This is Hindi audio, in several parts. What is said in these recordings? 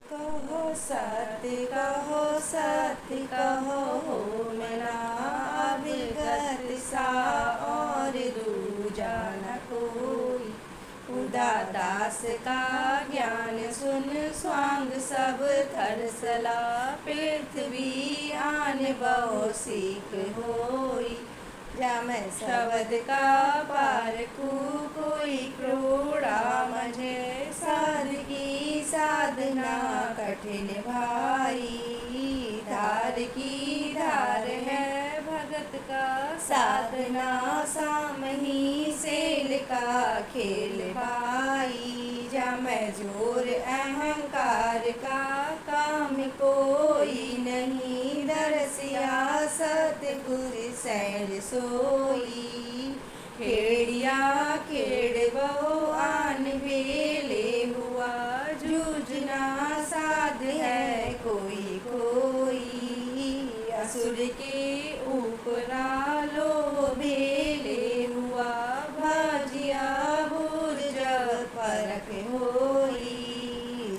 कहो सत्य कहो हो मना अभिगत सा और दूजा न कोई। उदादास का ज्ञान सुन स्वांग सब थरसला, पृथ्वी आन बहु सीख होई। जामै शब्द का पारखू कोई क्रोड़ा मझे, साध की साधना कठिन भाई। धार की धार है भगत का साधना, सामही सेल का खेल भाई। जामै जोर अहंकार का काम कोई नहीं, दरसिया सतगुर सैल सोई। खेड़िया खेड़ बहु आन बेले हुआ, जूझना साध है कोई कोई। असुर के ऊपरा लो भेले हुआ, भाजिया बुर्ज परख होई।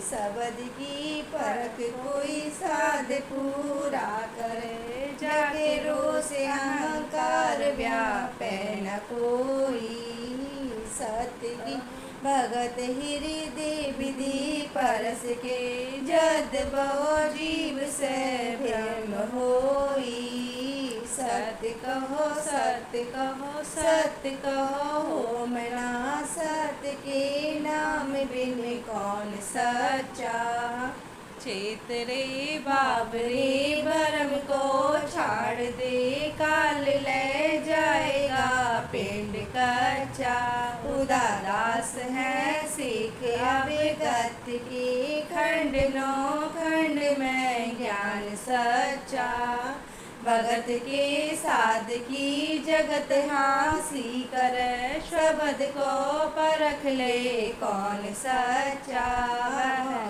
शब्द की परख कोई साध पूरा करे, जाके रोष अहंकार व्यापे न कोई। सत्य की भगत हृदय विधि परस के, जद बहु जीव से भ्रम होई। सत्य कहो सत्य कहो सत्य कहो हो मना, सत्य के नाम बिन कौन सच्चा। चेतरे बाबरे भरम को छाड़ दे, काल ले जाएगा पिंड कच्चा। उदादास है सीख अभिगत की, खंड नौ खंड में ज्ञान सच्चा। भगत के साध की जगत हासी करे, शब्द को परख ले कौन सच्चा।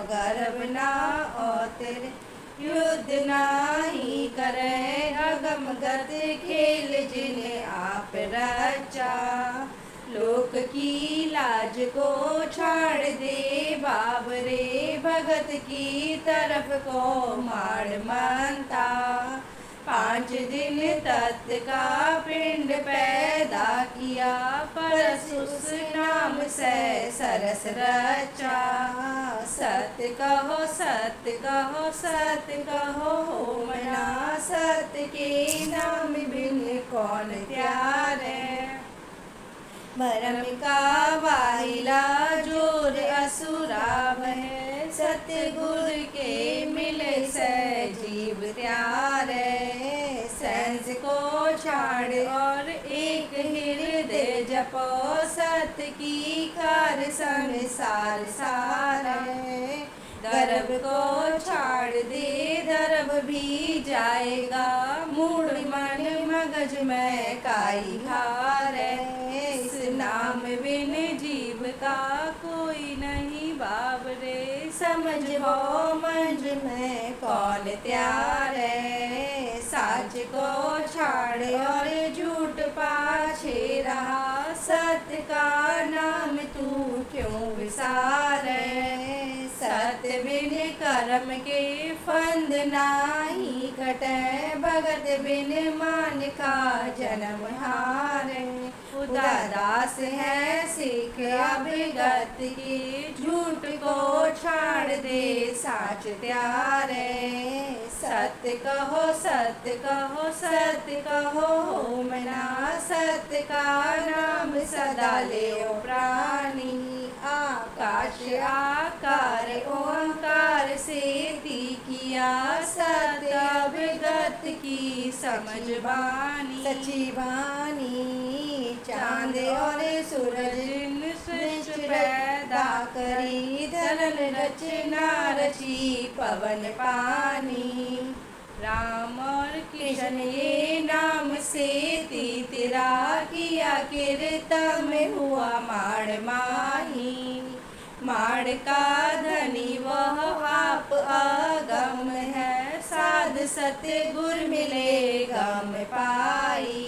गर्भ ना ओतर युद्ध नाही करे, अगम गत खेल जिन्हें आप रचा। लोक की लाज को छाड़ दे बाबरे, भगत की तरफ को माड़ मनता। 5 दिन तत् का पिंड पैदा किया, परस उस नाम से सरस रचा। सत्य कहो सत्य कहो सत्य कहो हो मना, सत्य के नाम बिन कौन त्यारे। भरम का वाहिला जोर असुरा है, सत्य गुर के मिले से जीव त्यारे। सेंस को छाड़ और एक हृदय जपो, सत्य की कार संसार सारे। गर्भ को छाड़ दे गर्भ भी जाएगा, मूड मन मगज में काई हारे। इस नाम बिन जीव का कोई नहीं बाबरे, समझ हो मंझ में कौन त्यारे। साच को छाड़ और झूठ पाछे रहा, सत्य का नाम तू क्यों विसारे। सत्य बिन कर्म के फंद नाही घटे, भगत बिन मान का जन्म हारे। उदादास है सीख अभिगत की, झूठ को छाड़ दे साच त्यारे। सत्य कहो सत्य कहो सत्य कहो हो मना, सत्य का नाम सदा ले प्राणी। आकाश आकार ओंकार से ती किया, सत्य अभिगत की समझ बानी। सची बानी चांद और सूरज सृष्टि पैदा करी, धरन रचना रची पवन पानी। राम और कृष्ण ये नाम से तेरा किया कीर्तन में हुआ माड़ माही। माड़ का धनी वह आप अगम है, साध सत्य गुर मिले गम पाई।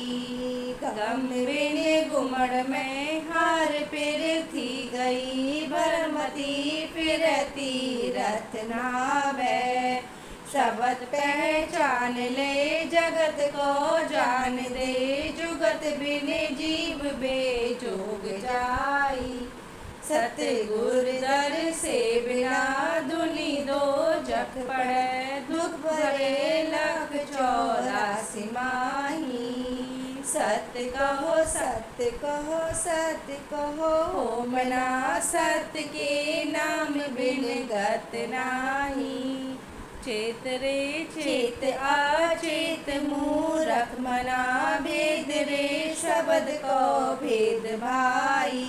गम बिन गुमड़ में हार फिर थी गई, भरम गति फिरती रथ नावै। शब्द पहचान ले जगत को जान दे, जुगत बिन जीव बेजोग जाई। सतगुर दर से बिना दुनि दो जग पड़े, दुख भरे 184 माही। सत्य कहो सत्य कहो सत्य कहो हो मना, सत्य के नाम बिन गत नाही। चेत रे चेत अचेत मूरख मना, भेद रे शब्द को भेद भाई।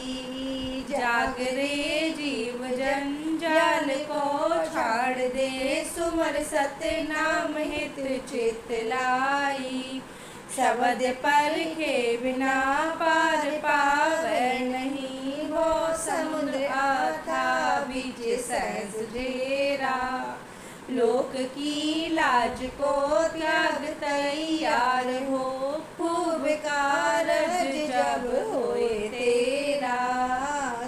जाग रे जीव जंजाल को छाड़ दे, सुमर सत्य नाम हित चित लाई। शब्द परखे बिना पार पावे नहीं, वो समुद्र अथा बीच सहज डेरा। लोक की लाज को त्याग तैयार हो, खूब कारज जब होए तेरा।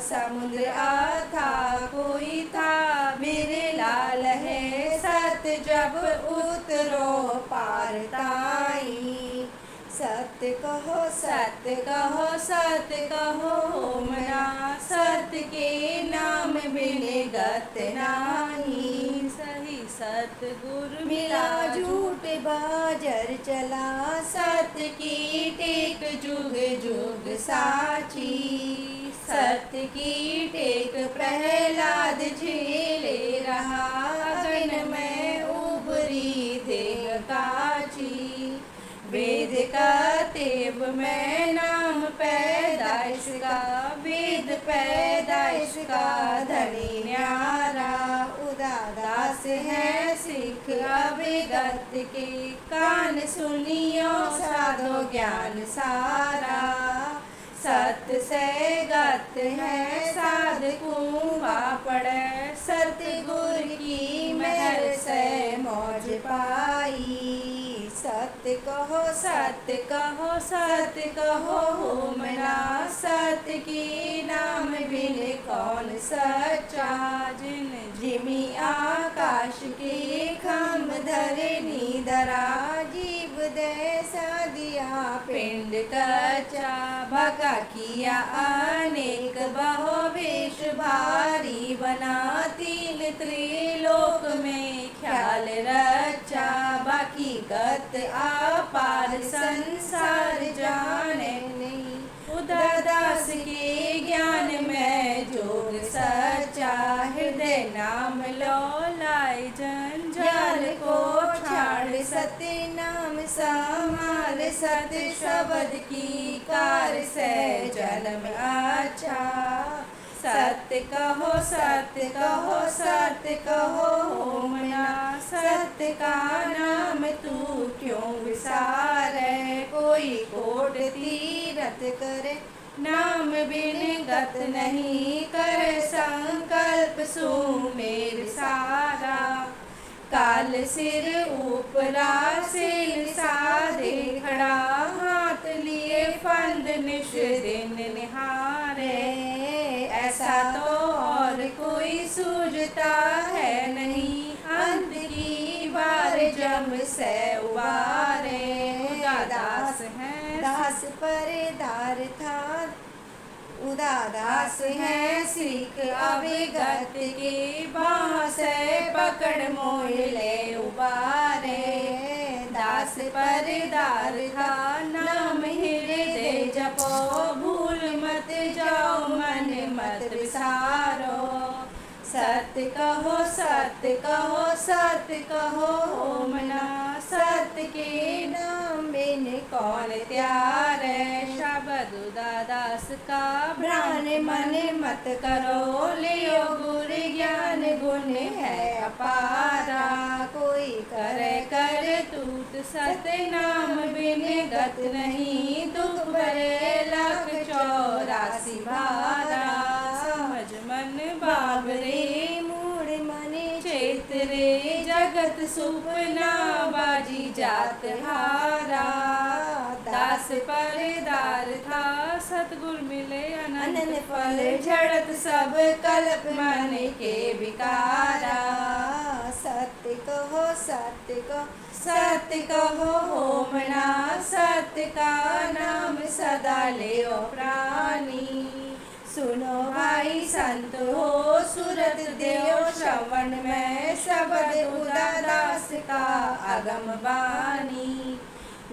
समुद्र अथा कोई था मेरे लाल है, सत्य जब उतरो पार ताई। सत्य कहो सत्य कहो सत्य कहो मना, सत्य के नाम बिन गत नाही। सही सतगुर मिला झूठ बाजर चला, सत्य की टेक जुग जुग साची। सत्य की टेक प्रहलाद झेले रहा, अगन में उबरी देह काची। वेद का तेब में नाम पैदाइश का, वेद पैदाइश का धनी न्यारा। उदादास है सिख अविगत के, कान सुनियो साधो ज्ञान सारा। सत्य से गत है साधकू पड़े, सतगुर की मेहर से मौज पाई। सत्य कहो सत्य कहो सत्य कहो हो मना, सत्य के नाम बिन कौन सच्चा। जिन जिमी आकाश के खम धरनी धरा, जीव देसा दिया पिंड कच्चा। भगा किया अनेक बहु वेश भारी बना, तीन त्रिलोक में ख्याल रचा। बाकी गत अपार संसार जाने नहीं, उदादास के ज्ञान में जोग सच्चा। हृदय नाम लो लाए जंजाल को छाड़, सत्य नाम समार। सत्य शब्द की कार से जन्म अच्छा। सत्य कहो सत्य कहो सत्य कहो हो मना, सत्य का नाम तू क्यों विसारे। कोई कोट तीरथ करे नाम बिन गत नहीं, कर संकल्प सुमेर सारा। काल सिर ऊपरा सिर साधे खड़ा, हाथ लिए फंद निश दिन निहारे। ऐसा तो और कोई सूझता है नहीं, अंत की बार जम से उबारे। दास है दास परेदार था, उदादास है सिख अविगत के, बाह से पकड़ मोह ले उबारे। दास परेदार था नाम हृदय जपो, भूल मत जाओ मन मत विसारो। सत्य कहो सत्य कहो सत्य कहो मना, सत्य के नाम बिन कौन त्यारे। शब्द उदादास का भ्रान मन मत करो, लियो गुर ज्ञान गुण है अपारा। कोई करे कर तूत सत्य नाम बिन गत नहीं, दुख भरे 184 भारा। समझ मन बाबरे मूड मन चेत रे, जगत सुपना बाजी जात हारा। दास परेदार था सतगुर मिले अनंत फल झड़त सब कल्प मन के विकारा। सत्य कहो सत्य कहो सत्य कहो हो मना सत्य का नाम सदा लेओ प्राणी। सुनो भाई संत हो सुरत देव श्रवण में शब्द उदादास का अगम बानी।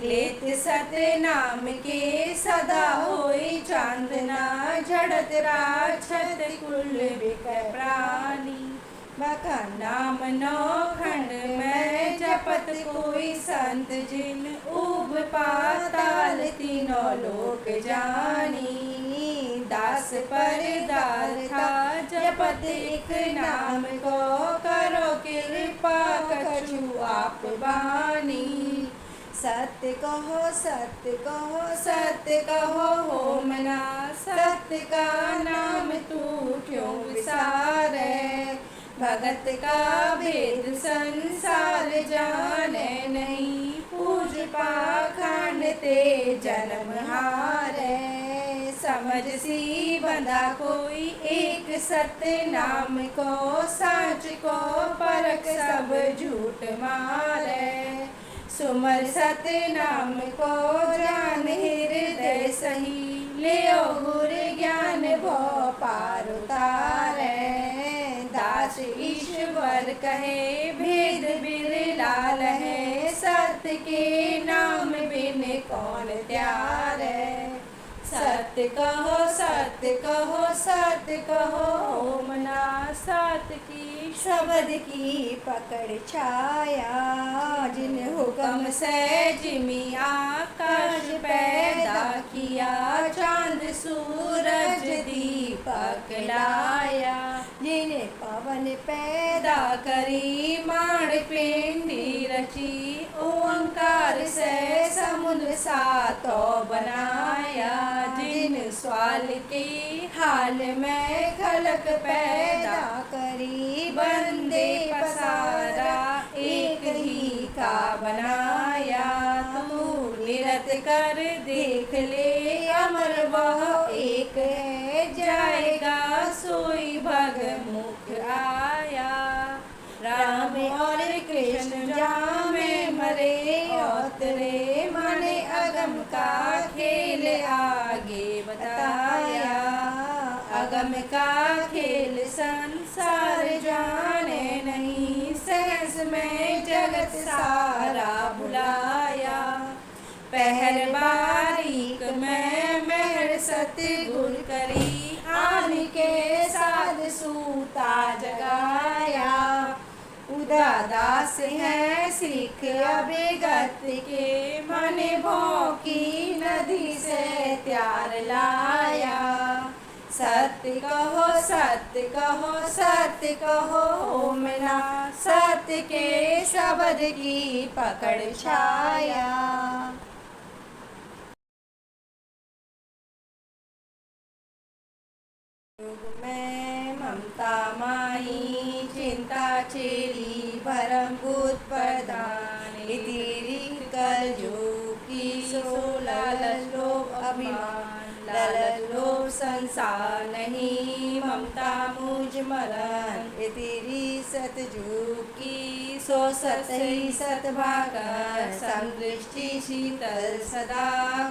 लेत सत्य नाम के सदा होई चांदना झड़त राक्षत कुल विकय प्राणी। बका नाम नौ खंड में जपत कोई संत जिन उब पाताल तीनों लोक जानी। दास पर दार था जपत एक नाम को करो कृपा कछु आप बानी। सत्य कहो सत्य कहो सत्य कहो हो मना सत्य का नाम तू क्यों विसारे। भगत का भेद संसार जाने नहीं पूज पाखंड ते जन्म हारे। समझ सी बंधा कोई एक सत्य नाम को साच को परख सब झूठ मारे। सुमर सत्य नाम को जान हृदय सही लियो गुर ज्ञान भो पार उतारे। दास ईश्वर कहे भेद बिरलाल है सत्य के नाम बिन कौन त्यारे। सत्य कहो सत्य कहो सत्य कहो हो मना सत्य की शब्द की पकड़ छाया। जिन हुक्म से जिमी आकाश पैदा किया चांद सूरज दीपक लाया। जिन्हें पवन पैदा करी माड़ पिंडी रची ओंकार से समुद्र सातो बनाया। जिन स्वाल के हाल में खलक पैदा करी बंदे पसारा एक ही का बनाया। तू निरत कर देख ले अमर वह एक है जाएगा सोई भग मुख आया। राम और कृष्ण जहाँ में मरे उतरे माने अगम का खेल आगे बताया। अगम का खेल संसार जाने नहीं सहस में जगत सारा बुलाया। पहर बारीक में मेहर सत्य गुर करी आन के साध सूता जगाया। उदादास है सिख अभिगत के मन भौकी नदी से त्यार लाया। सत्य कहो सत्य कहो सत्य कहो हो मना सत्य के शब्द की पकड़ छाया। में ममता माही चिंता चेरी भरम भूत प्रधान। कलयुग की सो लालच लोभ अभिमान। लालच लोभ संसार नहीं ममता मुझ मरण। तेरी सतयुग की सो सत ही सतभागर। समदृष्टि शीतल सदा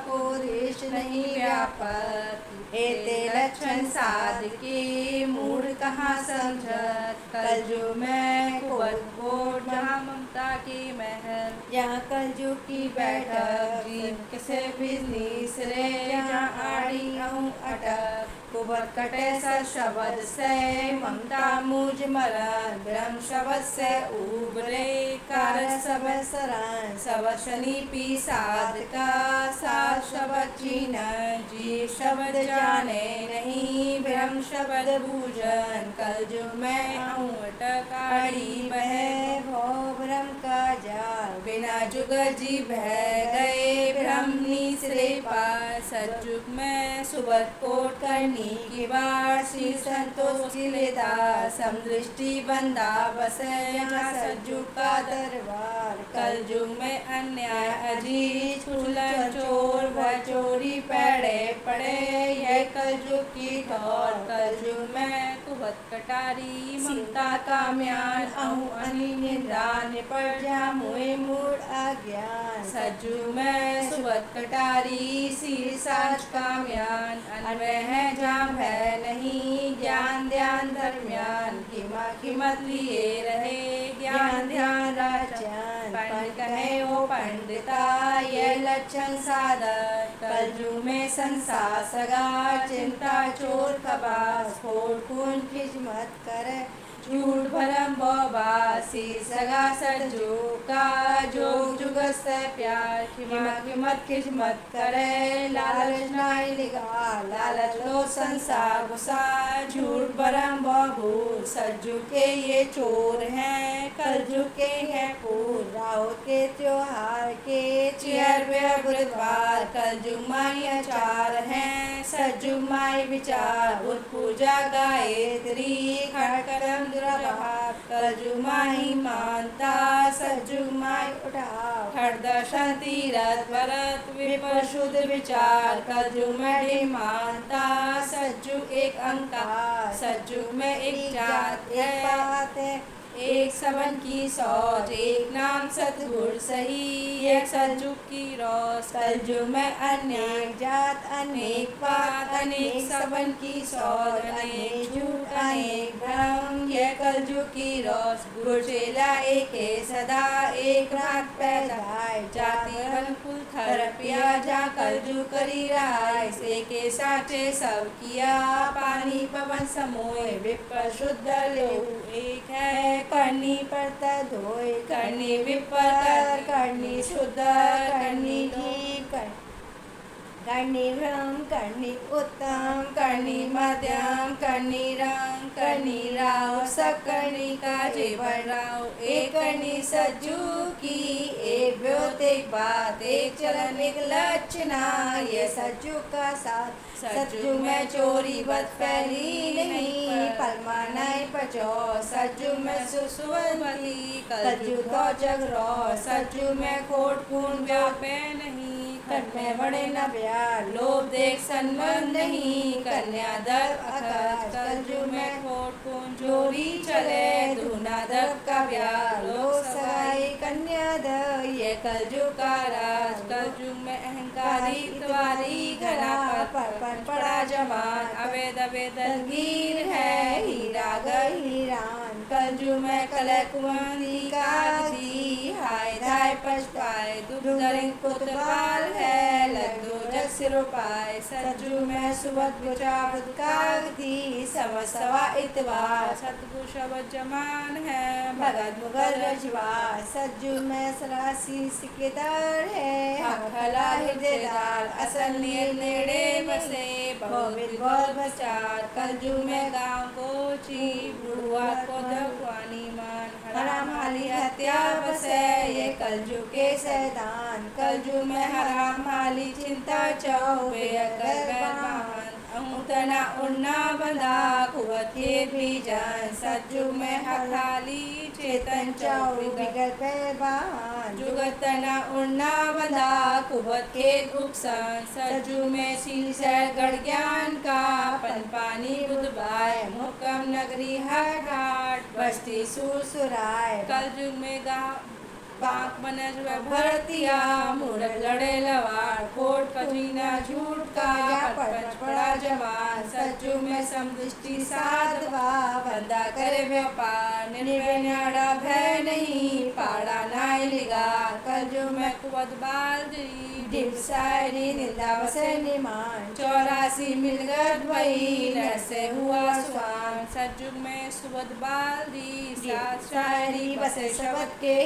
को देश नहीं व्यापक। एते लक्षण साध के मूड कहाँ समझत। कलयुग में कुवत कोट जहाँ ममता की महल। जहाँ कलयुग की बैठक जीव से बिजनेस रे जहाँ आड़ी अहूँ अटक। कुबत कटे सर शब्द से ममता मुझ मरण। ब्रह्म शब्द से उबरे कार सब शरण। सब शनि पी साध का साध शब्द चीन। जीव शब्द जाने नहीं ब्रह्म शब्द भूजन। कलयुग में अहूँ अटकाड़ी बह भो ब्रह्म का जाल। बिना जुग जी बह गए ब्रह्मनी तीसरे पार सतयुग में सुबह कोट करनी की बार श्री संतोष किलेदार समदृष्टि बंदा बसे यहाँ सतयुग का दरबार। कलयुग में अन्याय अजीज छुलन चोर व चोरी पैड़े पड़े यह कलयुग की ठोर। कलयुग में कुबत कटारी ममता का म्यान अहू अनि निंदा निपट जा मोहे मूड अज्ञान। सतयुग में सुबत कटारी सिर साज का म्यान अन्वय है जहाँ भय नहीं ज्ञान ध्यान दरम्यान। कीमत लिए रहे ज्ञान ध्यान राजन पंडित कहे ओ पंडिता ये लक्षण साधक। कलयुग में संसार सगा चिंता चोर खबास फोड़ खून खिजमत करे झूठ भरम बोबासी सगा सतयुग का जोग जुगत से प्यार। कीमत खिजमत करे लालच नाई लिगा लालच लो संसार गुस्सा झूठ भरम बबूर। सतयुग के ये चोर हैं कलयुग के हैं पूर। राहुल के त्योहार के चिरवे बुधवार कलयुग माई आचार हैं सतयुग माई विचार। बुध पूजा गायत्री खड़करम दुर्भाव कलयुग माई मानता सतयुग माई उठाव। हर दर्शन तीरथ व्रत विपर शुद्ध विचार कलयुग में मानता सतयुग एक अंकार। सतयुग में एक जात है एक सबन की सौज एक नाम सतगुर सही एक सतयुग की रोस। कलयुग में अनेक जात अनेक बात अनेक सबन की सौज अनेक झूठ अनेक भ्रम यह कलयुग की रोस। गुरु चेला एक सदा एक रात पैदाय जाति वन कुल थर पिया जा कलयुग करी राय। के साचे सब किया पानी पवन समोय विपर शुद्ध ले एक है करनी पड़ता धोए करनी विपर करनी शुद्ध करनी जीव करनी रंग करनी उत्तम करनी मध्यम करनी रंग करनी राव सब करनी का जीवन राव। एक करनी सतयुग की एक व्योत एक बात एक चलन एक लक्षणा ये सतयुग का साथ। सतयुग में चोरी बद फैली नहीं पलमा नहीं पचो सतयुग में सुसुवती कलयुग तो जग रो। सतयुग में खोट खून व्यापे नहीं खट में बड़े न प्यार लोभ देख संबंध नहीं कन्या दर अखज। कलयुग में खोट खून चोरी चले दूना दर का प्यार लोग सगाई कन्या दर ये कलयुग का राज। कलयुग में अहंकारी इतवारी घना पर पड़ा जवान अवैध दलगीर है हीरा हीरान। कलयुग में कलह कुंवरी का दी हाय धाय पछताए दुख दरिंग कुतवाल है लड्डू जग सिर पाए। सतयुग में सुबह बुझा थी समसवा इतवार सतगुरु शब्द जमान है भगत मुगल रजवार। सतयुग में सरासी सिकेदार है खला हृदयदार असल नेड़े बसे बहुत बचार। कलयुग में गाँव को ची बुढ़वा को दवानी मान हराम हाली हत्या बसे ये कलयुग के सैदान। कलयुग में हराम हाली चिंता चौबे तना उड़ना बंधा कुवत के बीजन। सतयुग में हथाली चेतन चौबी विकल्प वाहन जुगत तना उड़ना बंधा कुवत के उपसन। सतयुग में शीलसर गढ़ ज्ञान का पन पानी बुधबाय मुकम नगरी हर घाट बस्ती सुरसुराय। कलयुग में बाप बनज भरतिया मूरख लड़े लवार कोट कचीना झूठ का पट पड़ा जवान। सतयुग में समदृष्टि साधवा बंदा करे व्यापार निर्भय न्याड़ा भय नहीं पाड़ा नाय लिगा। कलयुग में कुवत बाल डिप शायरी निंदा वसे निमान 84 मिलगत भई नर से हुआ स्वान। सतयुग में सुबद बाल दी शायरी बसे शब्द के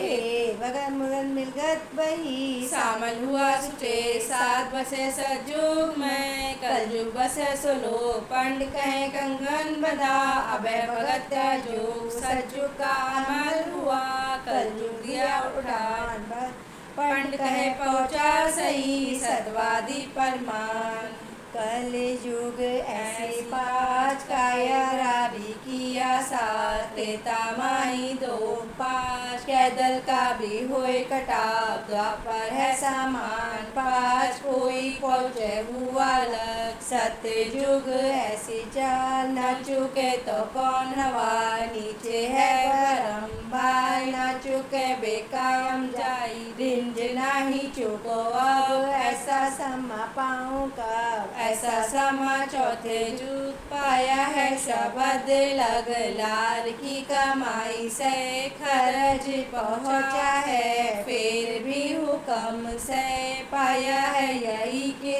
बगन मुगन मिलगत बही सामल हुआ सुचे सात बसे सतयुग में। कलयुग बसे सुलो पंड कहे कंगन बंधा अभय भगत युग। सतयुग का अमल हुआ कलयुग दिया उठान पंड कहे पहुँचा सही सतवादी परमान। कल युग ऐसे पाँच काया राबी किया साथ त्रेता माही दो पाँच कैदल का भी होए कटाव द्वापर है सामान पाँच कोई पहुँचे हुआ लग सत्य युग ऐसी चाल न चुके तो कौन हवा नीचे है गरम भाई न चुके बेकाम जाई रिंज नहीं चुको अब ऐसा समा पाऊँ कब ऐसा समा चौथे युग पाया है शब्द लग लार की कमाई से खर्च पहुँचा है फिर भी हुक्म से पाया है यही कि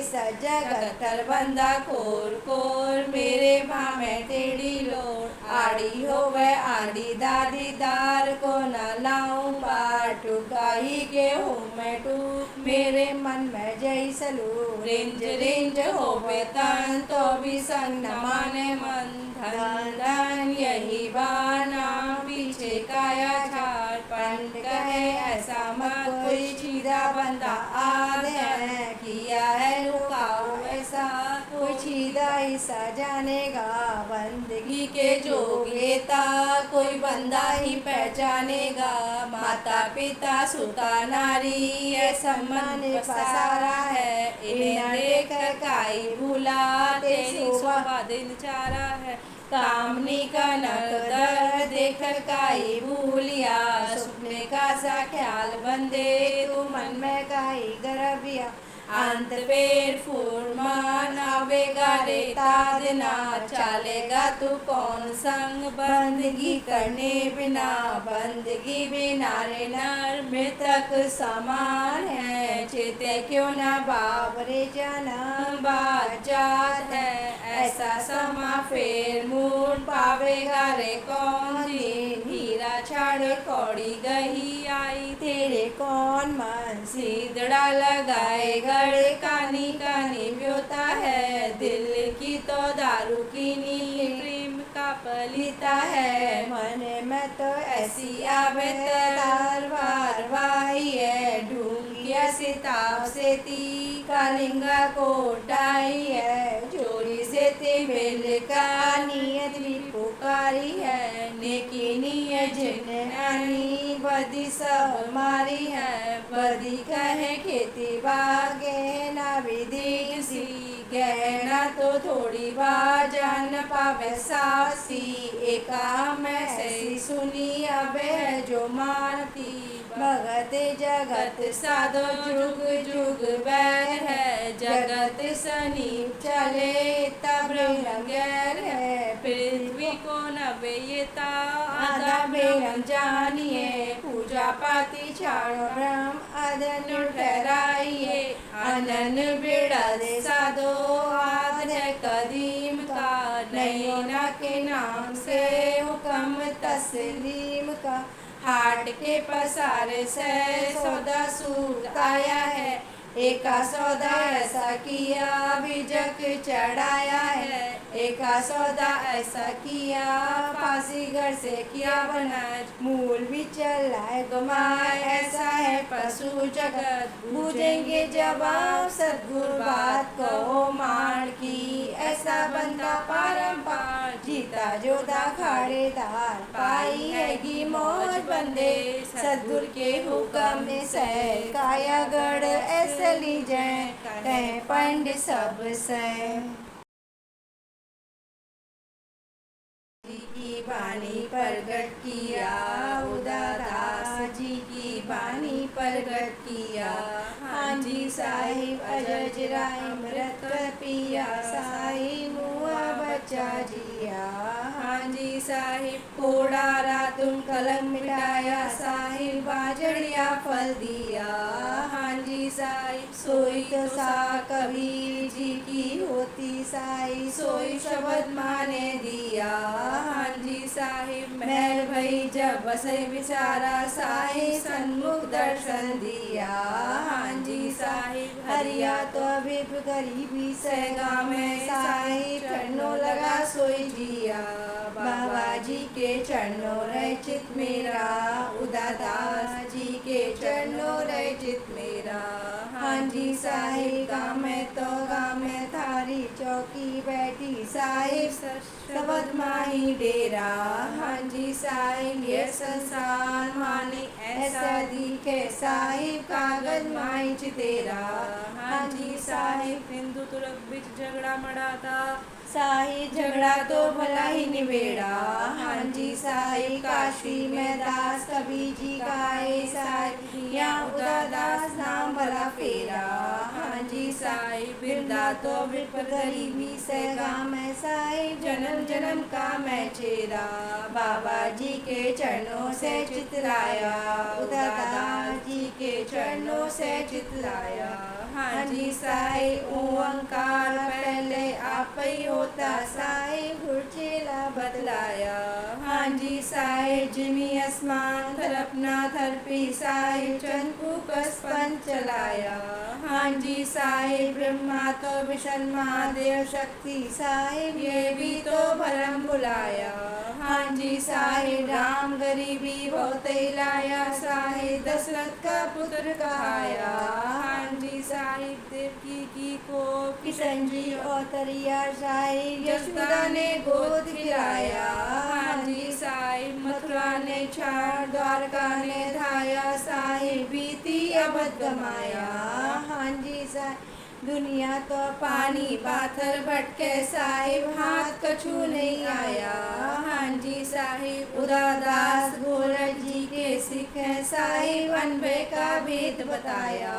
जगतर बंदा कोर कोर मेरे भाव में टेढ़ी लोट आड़ी हो वह आड़ी दादी दार को न लाऊं पाटू गाही के हो मैं टू मेरे मन में जय सलू रिंज रिंज हो बेतन तो भी संग न माने मन धन धन यही बाना पीछे काया छाड़ पंड कहे ऐसा मत कोई छीदा बंदा आद है किया है लुकाओ ऐसा कोई छीदा ऐसा जानेगा बंदगी के जोगेता कोई बंदा ही पहचानेगा माता पिता सुता नारी ऐसा मन पसारा है इन्हें देख काई भूला तेरी शोभा दिन चारा है कामनी का नर देख काई भूलिया सुपने का सा ख्याल बंदे तू मन में काई गरबिया अंत पेड़ फुरमान आवेगा रेता देना चलेगा तू कौन संग बंदगी करने बिना बंदगी बिना रे नर मृतक समान है चेते क्यों ना बाबरे जन्म बाजात है ऐसा समा फेर मूड पावेगा रे कौन दिन हीरा छाड़े कौड़ी गही आई तेरे कौन मन सीधड़ा लगाए गड़े कानी कानी ब्योता है दिल की तो दारू की नी प्रेम का पलीता है मन में तो ऐसी आवे तलवार वाही है ढूंढिया सिताब से ती कालिंगा को डाई है चोरी से ते बेल का नियत भी पुकारी है नेकी नियत जिन्नानी बदी सब मारी है बदी कहे खेती बागे ना विधि सी गहना तो थोड़ी बाजान पावे सासी एका मैं ऐसी सुनी अबे जो मानती भगत जगत साधो जुग जुग बैर है जगत सनीप चले तब गैर है पृथ्वी को नवेयता आधा बेरम जानिए पूजा पाती छाड़ो ब्रह्म अदन ठहराइए अनन बेड़ा दे साधो आधे कदीम का नैना के नाम से हुक्म तस्लीम का हाट के पसारे से सौदा सूट आया है एका सौदा ऐसा किया बिजक चढ़ाया है एका सौदा ऐसा किया फांसीगढ़ से किया बनाए मूल भी चलाए गुमाए ऐसा है पशु जगत बूझेंगे जवाब सदगुरु बात को मार की ऐसा बंदा पारंपार जीता जोधा खाड़ेदार पाई हैगी मौज बंदे सदगुरु के हुक्म से कायागढ़ ऐसे ली जाए कहे पंड सब से जी की बानी प्रगट किया उदादास जी की बानी प्रगट किया हाँ जी साहिब अजज राय मृत पिया साहिब मुआ बच्चा जिया हाँ जी साहिब कोड़ारा तुम कलम मिटाया साहिब बाजड़िया फल दिया हाँ जी साहिब सोई तो सा कबीर जी की होती साहिब सोई शब्द माने दिया हाँ जी साहिब महल भई जब बसे बिचारा साहिब सन्मुख दर्शन दिया हाँ जी साहिब हरिया तो अभी गरीबी से गाँव में साहिब ठंडो लगा सोई जिया बाबा जी के चरणों रहे चित मेरा, उदादास जी के चरणों रहे चित मेरा। हाँ जी साहिब गामे तो गामे थारी चौकी बैठी साहिब शबद माही डेरा। हाँ जी साहिब ये संसार माने ऐसा दिखे साहिब कागज माही चितेरा। हाँ जी साहिब हिंदू तुर्क बीच झगड़ा मड़ा था, साहिब झगड़ा तो भला ही निबेड़ा। हाँ जी साहिब काशी में दास कबीर जी का है साहिब यहाँ उदादास नाम भला फेरा। हाँ जी साहिब बिरदा तो विपद गरीबी से गाम है साहिब जन्म जन्म का मैं चेरा। बाबा जी के चरणों से चितलाया, उदादास जी के चरणों से चितलाया। हाँ जी साहिब ओंकार पहले आप ही होता साहिब गुरचेला बतलाया। हाँ जी साहिब जिमी आसमान थरपना थरपी साहिब चंकू कसपन चलाया। हाँ जी साहिब ब्रह्मा तो विष्णु महादेव शक्ति साहिब ये भी तो भरम बुलाया। हाँ जी साहिब राम गरीबी बहुत ही लाया साहिब दशरथ का पुत्र कहाया। हाँ जी साहिब देवकी की को किशन जी औतरिया साहिब यशोदा ने गोद खिलाया। हाँ जी साहिब मथुरा ने छाड़ द्वारका ने धाया साहिब बीती अबद गमाया। हाँ जी साहिब दुनिया तो पानी पाथर भटके साहिब हाथ कछु नहीं आया। हाँ जी साहिब उदादास गोरख जी के सिख है साहिब अनबे का भेद बताया।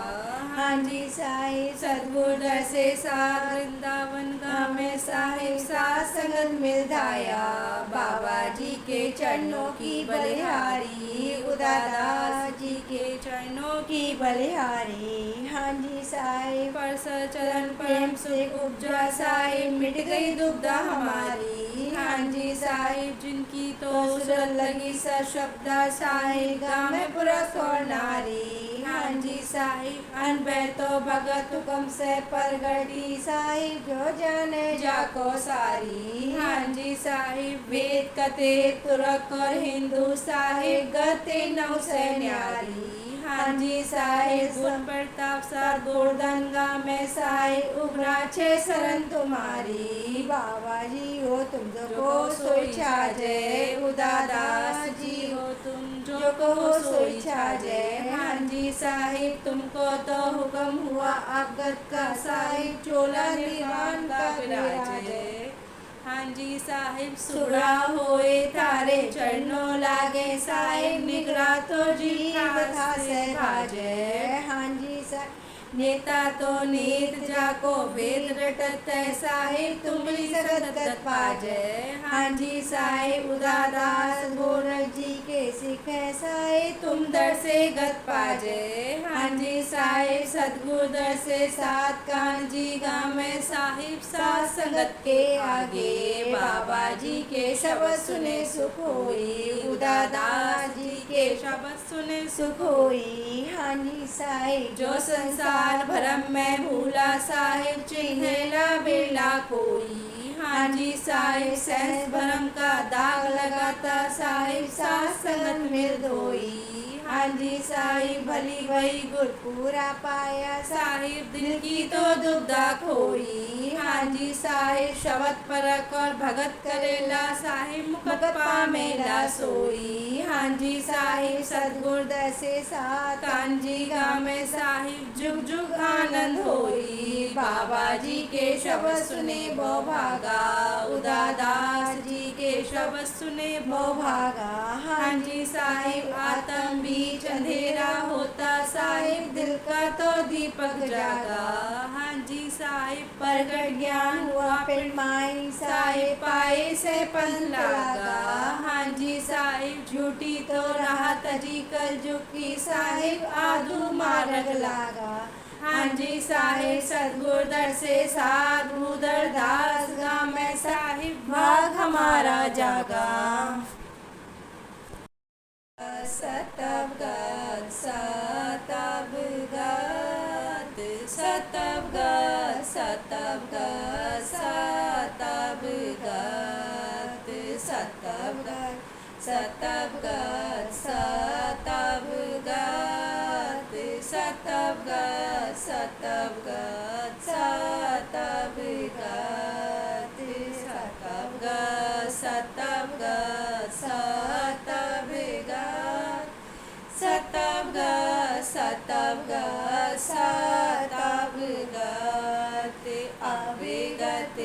हाँ जी साहिब सदगुरु से साथ वृंदावन गाँव में साहिब साथ संगत मिल धाया। बाबा जी के चरणों की बलिहारी, उदादास जी के चरणों की बलिहारी। हाँ जी साहिब परस चरण प्रेम से उपजा साहिब मिट गई दुविधा हमारी। हाँ जी साहिब जिनकी तो सूरत लगी सशब्दा साहिब गाँव में पुरुष और नारी। हाँ जी साहिब अनबे तो भगत हुक्म से परगटी साहिब जो जाने जाको सारी। हाँ जी साहिब वेद कते तुर्क और हिंदू साहिब गते नौ से न्यारी। हाँ जी साहिब गुण प्रताप सा गोरधनगा में साहिब उभरा छे शरण तुम्हारी। बाबा जी हो तुम जो को सोई छाजे, उदादास जी हो तुम जो कहो सोई छाजे। हाँ जी साहिब तुमको तो हुक्म हुआ अवगत का साहिब चोला दीवान का विराजे। हाँ जी साहिब सुरा होए तारे चरणों लागे साहिब निगरा तो जीव था से भाजे। हाँ जी साहिब नेता तो नीत जाको वेद रटत साहिब तुमरी सदगत पाजे। हाँ जी साहिब उदादास गोरख जी के सिख साहिब तुम दर से गत पाजे। हाँ जी साहिब सदगुरु दर से सात कान जी गाँव में साहिब सात संगत के आगे। बाबा जी के शब्द सुने सुख होई, उदादास जी के शब्द सुने सुख होई। हाँ जी साहिब जो संसार भरम में भूला साहिब चिन्हेला बिरला कोई। हाँ जी साहिब सहज भरम का दाग लगाता साहिब सात संगत मिल धोई। हाँ जी साहिब भली भई गुर पूरा पाया साहिब दिल की तो दुविधा खोई। हाँ जी साहिब शब्द परक और भगत करेला साहिब मुकट पामेला सोई। हाँ जी साहिब सदगुरु दसे साथ कांजी गाँव में साहिब जुग जुग आनंद होई। बाबा जी के शब्द सुने बो भागा, उदादास जी के शब्द सुने बो भागा। हाँ जी साहिब आत्म बीच अंधेरा होता साहिब दिल का तो दीपक जागा। हाँ जी साहिब प्रगट ज्ञान हुआ फिर माई साहिब पाए से पंथ लागा। हाँ जी साहिब झूठी तो रहा तजी कल झुकी साहिब आदू मार्ग लागा। हाँ जी साहिब सदगुरु दर से साधु दर दास गाँव में साहिब भाग हमारा जागा। सतबगत सतबगत सतबगत सतबगत सतबगत सत सतबगत सतबगत सतबगत सतबगत सतबगत सतबगत सतबगत सतबगत सतबगत सतबगत अविगत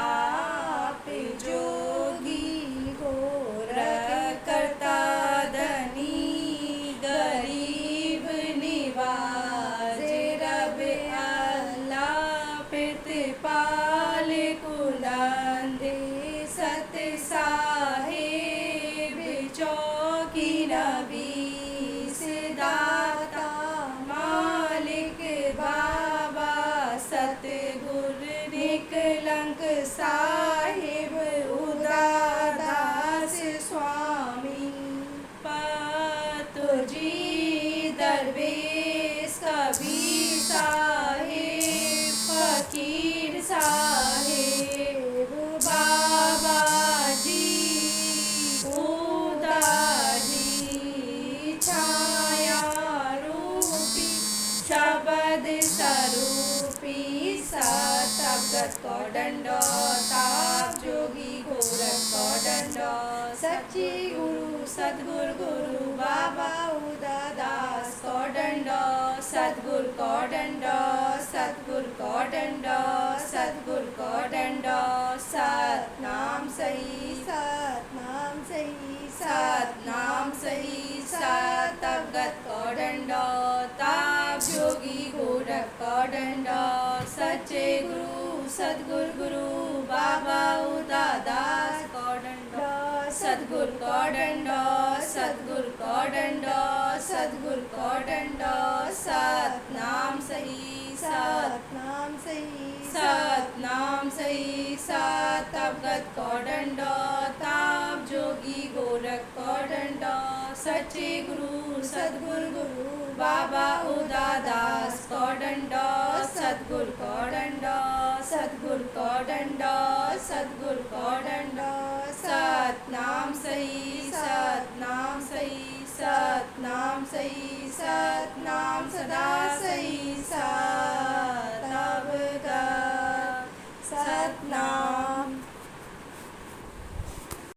आप जोगी करता धनी गरीब निवाज रब अल्लाह प्रतिपाल कुलंदे सत साहेब चौकी नबी सिदाता मालिक बाबा सतगुर निकलंक साहिब उदादास स्वामी पातुजी दरवेश कबीर साहिब फकीर साहिब बाबा जी उदाजी छाया रूपी शब्द स्वरूपी सतबगत को डंडो ताप जोगी गोरख को डंडो सच्ची गुरु सतगुर गुरु बाबा उदादास को डंडो सतगुर को डंडो सतगुर को डंडो सतगुर को डंडो सतनाम सही सतनाम सही सतनाम सही सतबगत को डंडो ताप जोगी गोरख को डंडो सच्चे गुरु सतगुर गुरु बाबा उदादास को डंडो सतगुर को डंडो सतगुर को डंडो सतगुर को डंडो सतनाम सही सतनाम सही सतनाम सही सतबगत को डंडो ताप जोगी गोरख को डंडो सच्चे गुरु सतगुर गुरु बाबा उदादास को डंडो सतगुर को डंडो सतगुर को डंडो सतगुर को डंडो सतनाम सही सतनाम सही सतनाम सही सतनाम सदा सही सतबगत सतनाम